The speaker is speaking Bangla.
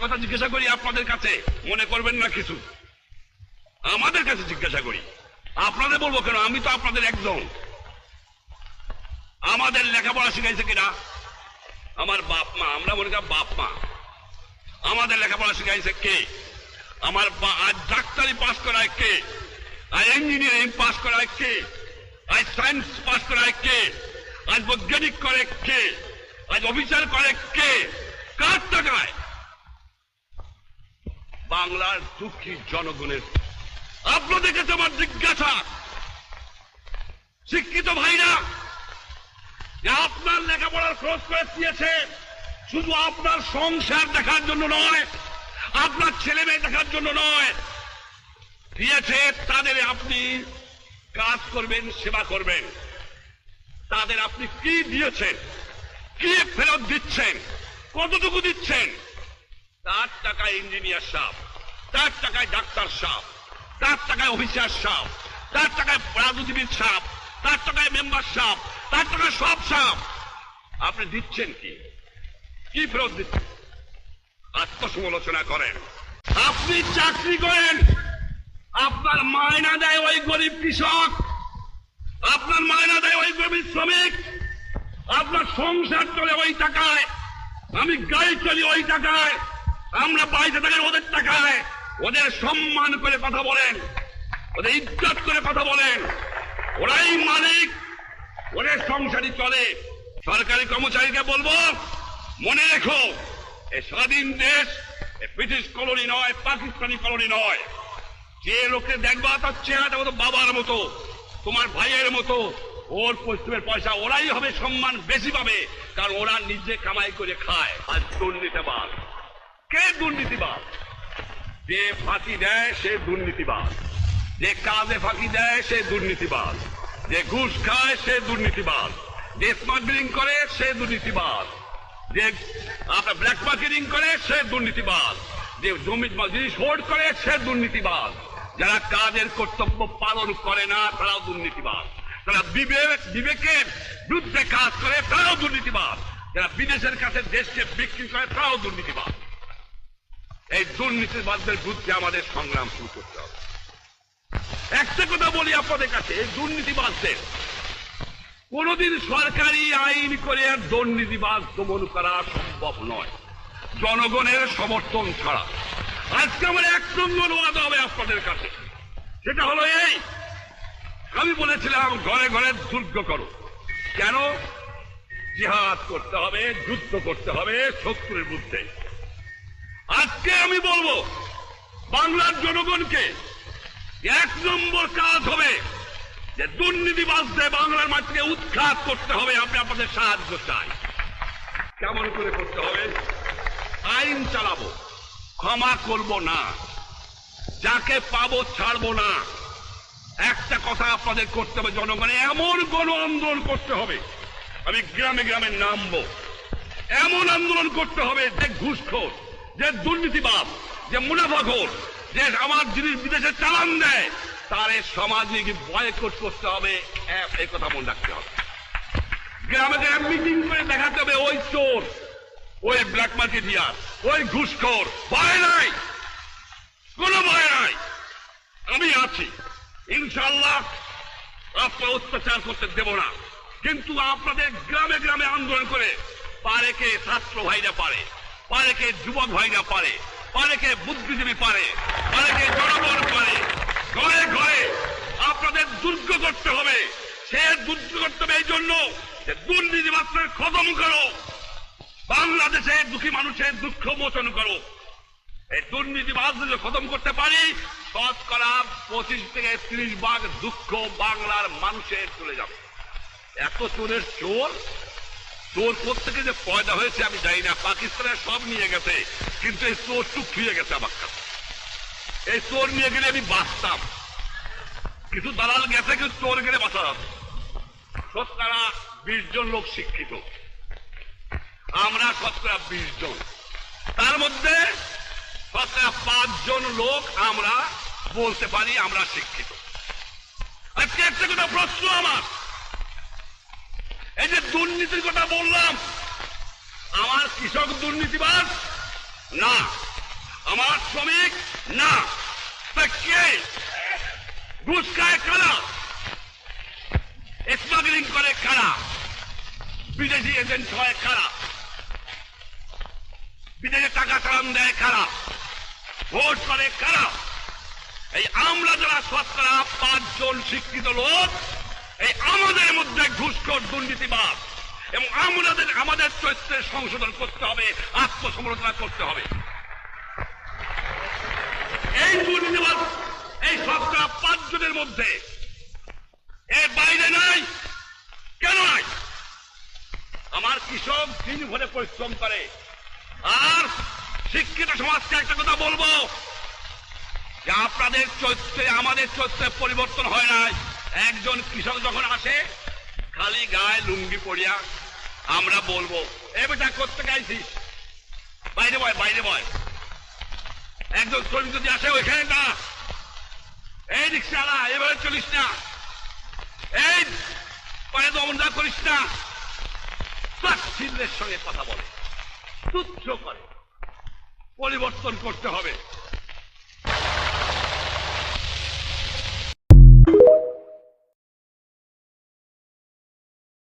কথা জিজ্ঞাসা করি আপনাদের কাছে, মনে করবেন না কিছু, আমাদের কাছে জিজ্ঞাসা করি। আপনাদের বলবো কেন, আমি তো আপনাদের একজন। আমাদের লেখাপড়া শিখাইছে কিনা? আমার বাপ মা। আমরা মনে করি বাপ মা। আমাদের লেখাপড়া শিখাইছে কে? আমার আজ ডাক্তারি পাস করায় কে? আজ ইঞ্জিনিয়ারিং পাস করায় কে? আজ সায়েন্স পাস করায় কে? আজ বৈজ্ঞানিক করে কে? আজ অফিসার করে কে? কার টাকায়? বাংলার দুঃখী জনগণের। আপনাদের কাছে আমার জিজ্ঞাসা, শিক্ষিত ভাইরা, আপনার লেখাপড়ার খরচ করে দিয়েছে শুধু আপনার সংসার দেখার জন্য নয়, আপনার ছেলে মেয়ে দেখার জন্য নয়, দিয়েছে তাদের আপনি কাজ করবেন, সেবা করবেন। তাদের আপনি কি দিয়েছেন, কি ফেরত দিচ্ছেন, কতটুকু দিচ্ছেন? তার টাকায় ইঞ্জিনিয়ার সাহেব, তার টাকায় ডাক্তার সাহেব, তার টাকায় অফিসার সাহেব, তার টাকায় রাজনীতিবিদ সাহেব, তার টাকায় মেম্বার সাহেব, তার টাকায় সব সাহেব। আপনি দিচ্ছেন কি? কি ফেরত দিচ্ছেন? আত্মসমালোচনা করেন। আপনি চাকরি করেন, আপনার মায়না দেয় ওই গরিব কৃষক, আপনার মায়না দেয় ওই গরিব শ্রমিক, আপনার সংসার চলে ওই টাকায়, আমি গাড়ি চলি ওই টাকায়, আমরা পয়সা থাকি ওদের টাকায়। ওদের সম্মান করে কথা বলেন, ওদের ইজ্জত করে কথা বলেন। ওরাই মালিক, ওদের সংসারই চলে। সরকারি কর্মচারীকে বলবো, মনে রেখো, এই স্বাধীন দেশ ব্রিটিশ কলোনি নয়, পাকিস্তানি কলোনি নয়। যে লোকে দেখবা তার চেহারাটা মতো বাবার মতো, তোমার ভাইয়ের মতো, ওর পশ্চিমের পয়সা ওরাই হবে সম্মান বেশি পাবে, কারণ ওরা নিজে কামাই করে খায়। আর দুর্নীতিবাদ, কে দুর্নীতিবাদ? যে ফাঁকি দেয় সে দুর্নীতিবাদ, যে কাজে ফাঁকি দেয় সে দুর্নীতিবাদ, যে ঘুষ খায় সে দুর্নীতিবাদ, যে স্মাগলিং করে সে দুর্নীতিবাদ, যে আপনার ব্ল্যাক মার্কেটিং করে সে দুর্নীতিবাদ, যে জমি জিনিস হোল্ড করে সে দুর্নীতিবাদ। যারা কাজের কর্তব্য পালন করে না তারাও দুর্নীতিবাদ। যারা বিবেকের বিরুদ্ধে কাজ করে তারাও দুর্নীতিবাদ। যারা বিদেশের কাছে দেশকে বিক্রি করে তারাও দুর্নীতিবাদ। এই দুর্নীতিবাদদের বিরুদ্ধে আমাদের সংগ্রাম শুরু করতে হবে। একটা কথা বলি আপনাদের কাছে, এই দুর্নীতিবাদদের কোনদিন সরকারি আইন করে দুর্নীতিবাদ দমন করা সম্ভব নয়, জনগণের সমর্থন ছাড়া। আজকে আমার এক নম্বর ওয়াদা হবে আপনাদের কাছে, সেটা হলো এই, আমি বলেছিলাম ঘরে ঘরে দুর্গ করো। কেন? জিহাদ করতে হবে, যুদ্ধ করতে হবে শত্রুর বিরুদ্ধে। আজকে আমি বলবো বাংলার জনগণকে, এক নম্বর কাজ হবে যে দুর্নীতিবাদদের বাংলার মাটিকে উৎখাত করতে হবে। আমি আপনাদের সাহায্য চাই। কেমন করে করতে হবে? আইন চালাবো, ক্ষমা করব না, যাকে পাবো ছাড়বো না। একটা কথা আপনাদের করতে হবে, জনগণে এমন গণ আন্দোলন করতে হবে, আমি গ্রামে গ্রামে নামবো, এমন আন্দোলন করতে হবে যে ঘুষখোর, যে দুর্নীতিবাদ, যে মুনাফাখোর, যে আমার জিনিস বিদেশে চালান দেয়, তার সমাজে বয়কট করতে হবে। এই কথা মনে রাখতে হবে। গ্রামে গ্রামে মিটিং করে দেখাতে হবে ওই চোর, ওই ব্ল্যাক মার্কেটিয়ার, ওই ঘুষখোর ভয় নাই, কোনো ভয় নাই, আমি আছি, ইনশাআল্লাহ আপনার অত্যাচার করতে দেব না। কিন্তু আপনাদের গ্রামে গ্রামে আন্দোলন করে, পারে কে ছাত্র ভাইরা পারে, পারে কে যুবক ভাইরা পারে, পারে কে বুদ্ধিজীবী পারে, পারে কে জনগণ পারে, ঘরে ঘরে আপনাদের দুর্গ করতে হবে। সে দুর্গ করতে হবে এই জন্য যে দুর্নীতিবাদকে খতম করো, বাংলাদেশে দুঃখী মানুষের দুঃখ মোচন করো। এই দুর্নীতিবাদ যদি খতম করতে পারি, শতকরা 25 থেকে 30 ভাগ দুঃখ বাংলার মানুষের চলে যাবে। এত চোরের চোর, চোর কোথেকে যে পয়দা হয়েছে আমি জানি না। পাকিস্তানের সব নিয়ে গেছে, কিন্তু এই চোর টুক ফিরে গেছে আমার কাছে। এই চোর নিয়ে গেলে আমি বাঁচতাম, কিছু দালাল গেছে, কিন্তু চোর গেলে বাঁচা যাবে। শতকরা 20 জন লোক শিক্ষিত, আমরা শতকরা 20 জন, তার মধ্যে শতকরা 5 জন লোক আমরা বলতে পারি আমরা শিক্ষিত। আজকে একটা কথা প্রশ্ন আমার, এই যে দুর্নীতির কথা বললাম, আমার কৃষক দুর্নীতিবাদ না, আমার শ্রমিক না। তা কে? ঘুষ খায় কারা? স্মাগলিং করে কারা? বিদেশি এজেন্ট হয় কারা? বিদেশে টাকা চালান দেয় কারা? ভোট করে কারা? এই আমরা যারা শতকরা 5 জন শিক্ষিত লোক, এই আমাদের মধ্যে ঘুষখোর দুর্নীতিবাদ, এবং আমাদের চরিত্রের সংশোধন করতে হবে, আত্মসমালোচনা করতে হবে। এই দুর্নীতিবাদ এই শতকরা 5 জনের মধ্যে, এর বাইরে নাই। কেন নাই? আমার কৃষক দিন ভরে পরিশ্রম করে। আর শিক্ষিত সমাজকে একটা কথা বলবো, যে আপনাদের চরিত্রে আমাদের চরিত্রে পরিবর্তন হয় নাই। একজন কৃষক যখন আসে খালি গায়ে লুঙ্গি পরিয়া, আমরা বলবো এ বেটা করতে গাইছিস, বাইরে বয় বাইরে বয়। একজন শ্রমিক যদি আসে ওইখানে না, এই রিক্সাওয়ালা এভাবে চলিস না, এই পায়ে দমনটা করিস না, তাচ্ছিল্যের সঙ্গে কথা বলে, তুচ্ছ করে। পরিবর্তন করতে হবে।